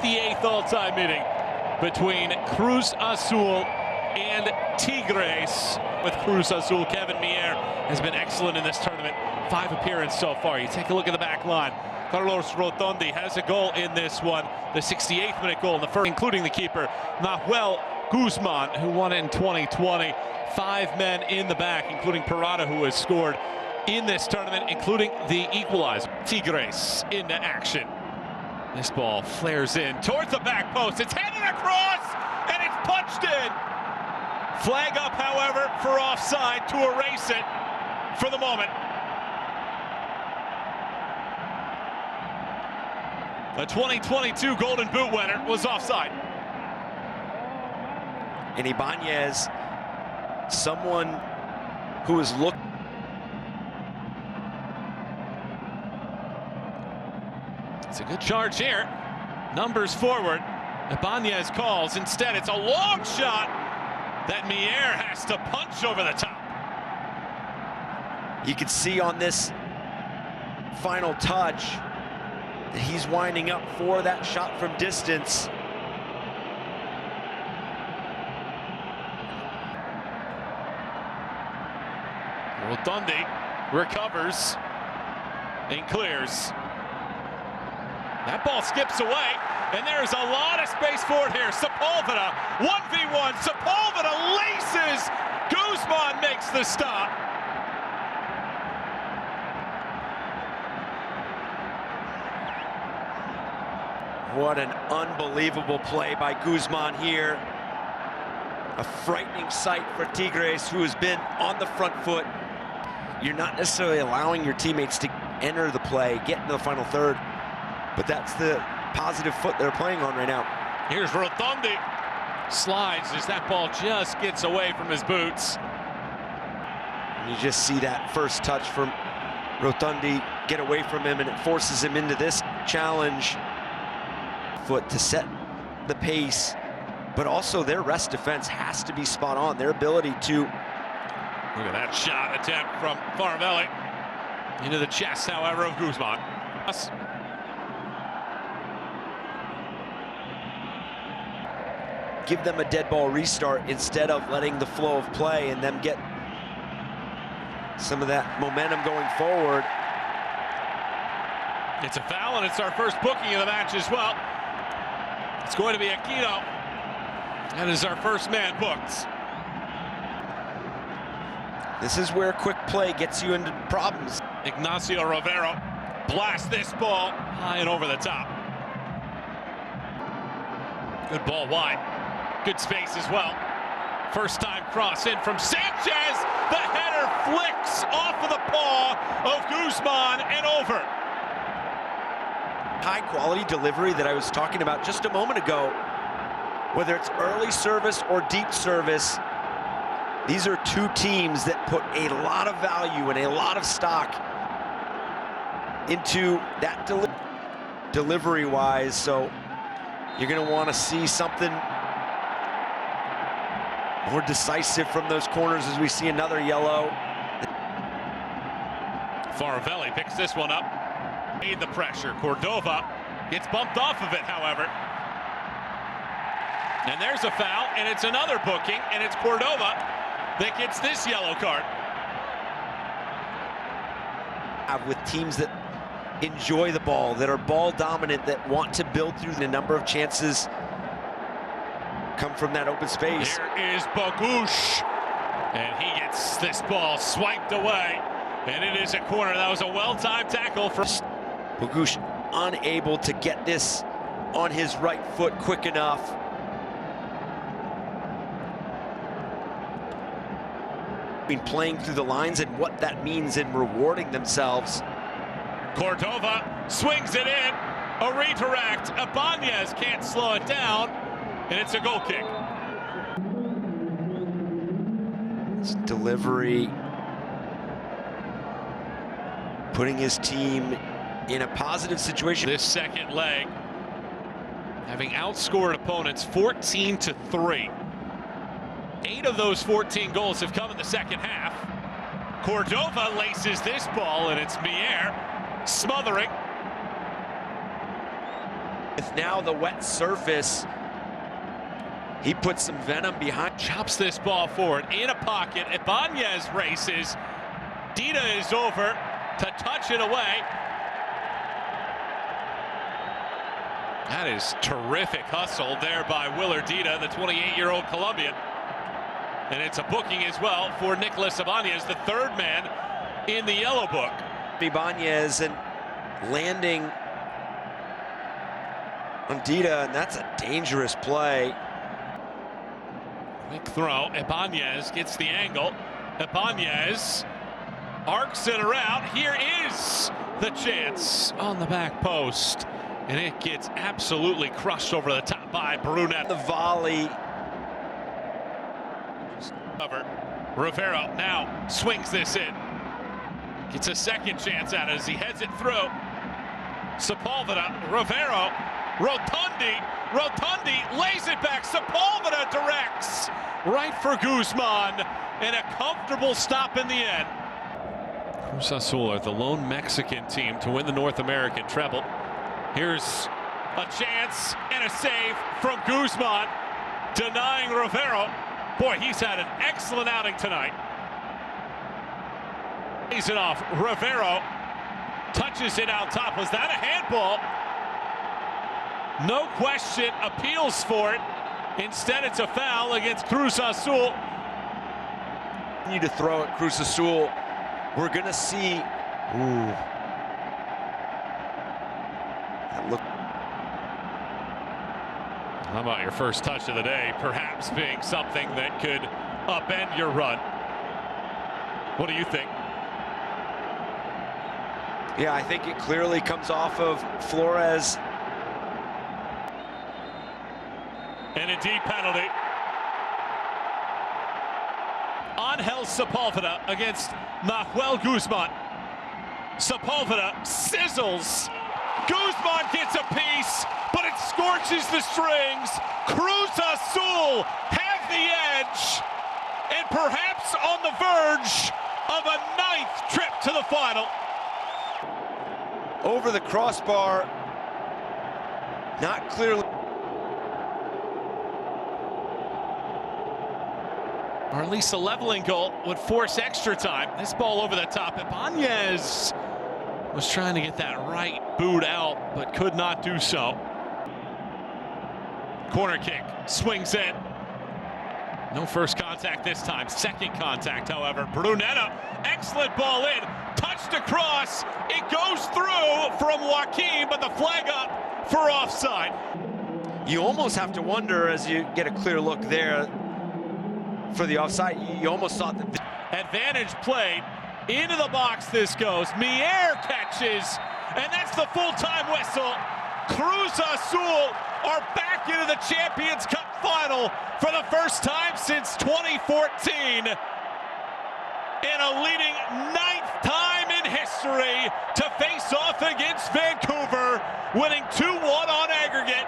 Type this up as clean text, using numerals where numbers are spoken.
68th all-time meeting between Cruz Azul and Tigres. With Cruz Azul, Kevin Mier has been excellent in this tournament. 5 appearances so far. You take a look at the back line. Carlos Rotondi has a goal in this one. The 68th minute goal in the first, including the keeper, Nahuel Guzman, who won it in 2020. 5 men in the back, including Parada, who has scored in this tournament, including the equalizer. Tigres into action. This ball flares in towards the back post. It's headed across, and it's punched in. Flag up, however, for offside to erase it for the moment. The 2022 Golden Boot winner was offside. And Ibanez, someone who is looking. It's a good charge here. Numbers forward. Ibanez calls. Instead, it's a long shot that Mier has to punch over the top. You can see on this final touch that he's winding up for that shot from distance. Rotondi recovers and clears. That ball skips away, and there's a lot of space for it here. Sepulveda, 1v1. Sepulveda laces. Guzman makes the stop. What an unbelievable play by Guzman here. A frightening sight for Tigres, who has been on the front foot. You're not necessarily allowing your teammates to enter the play, get into the final third, but that's the positive foot they're playing on right now. Here's Rotondi. Slides as that ball just gets away from his boots. And you just see that first touch from Rotondi get away from him, and it forces him into this challenge. Foot to set the pace, but also their rest defense has to be spot on. Their ability to... Look at that shot attempt from Faravelli. Into the chest, however, of Guzman. Give them a dead ball restart instead of letting the flow of play and them get some of that momentum going forward. It's a foul, and it's our first booking of the match as well. It's going to be Aquino. That is our first man booked. This is where quick play gets you into problems. Ignacio Rivero blasts this ball high and over the top. Good ball wide. Good space as well. First time cross in from Sanchez. The header flicks off of the paw of Guzman and over. High quality delivery that I was talking about just a moment ago. Whether it's early service or deep service, these are two teams that put a lot of value and a lot of stock into that delivery-wise. So you're going to want to see something more decisive from those corners as we see another yellow. Faravelli picks this one up. Made the pressure. Cordova gets bumped off of it, however. And there's a foul, and it's another booking, and it's Cordova that gets this yellow card. With teams that enjoy the ball, that are ball dominant, that want to build through the number of chances come from that open space. Here is Bogusz, and he gets this ball swiped away, and it is a corner. That was a well-timed tackle for Bogusz, unable to get this on his right foot quick enough. Been playing through the lines and what that means in rewarding themselves. Cordova swings it in, a redirect. Ibanez can't slow it down, and it's a goal kick. This delivery, putting his team in a positive situation. This second leg, having outscored opponents 14-3. 8 of those 14 goals have come in the second half. Cordova laces this ball, and it's Mier smothering. With now the wet surface, he puts some venom behind. Chops this ball forward in a pocket. Ibanez races. Dida is over to touch it away. That is terrific hustle there by Willard Dida, the 28-year-old Colombian. And it's a booking as well for Nicolas Ibanez, the third man in the yellow book. Ibanez and landing on Dida, and that's a dangerous play. Quick throw. Ibanez gets the angle. Ibanez arcs it around. Here is the chance on the back post. And it gets absolutely crushed over the top by Brunet. The volley. Cover. Rivero now swings this in. Gets a second chance at it as he heads it through. Sepulveda, Rivero, Rotundi lays it back. Sepulveda directs right for Guzman, and a comfortable stop in the end. Cruz Azul are the lone Mexican team to win the North American treble. Here's a chance and a save from Guzman, denying Rivero. Boy, he's had an excellent outing tonight. Lays it off. Rivero touches it out top. Was that a handball? No question, appeals for it. Instead, it's a foul against Cruz Azul. Need to throw at Cruz Azul. We're gonna see. Ooh. That look. How about your first touch of the day, perhaps being something that could upend your run? What do you think? Yeah, I think it clearly comes off of Flores. And a deep penalty. Angel Sepulveda against Nahuel Guzman. Sepulveda sizzles. Guzman gets a piece, but it scorches the strings. Cruz Azul have the edge, and perhaps on the verge of a 9th trip to the final. Over the crossbar, not clearly. Or at least a leveling goal would force extra time. This ball over the top. Ibanez was trying to get that right boot out, but could not do so. Corner kick, swings in. No first contact this time. Second contact, however. Brunetta, excellent ball in. Touched across. It goes through from Joaquin, but the flag up for offside. You almost have to wonder as you get a clear look there for the offside. You almost thought that. Advantage played. Into the box this goes. Mier catches, and that's the full-time whistle. Cruz Azul are back into the Champions Cup final for the first time since 2014. And a leading 9th time in history to face off against Vancouver, winning 2-1 on aggregate.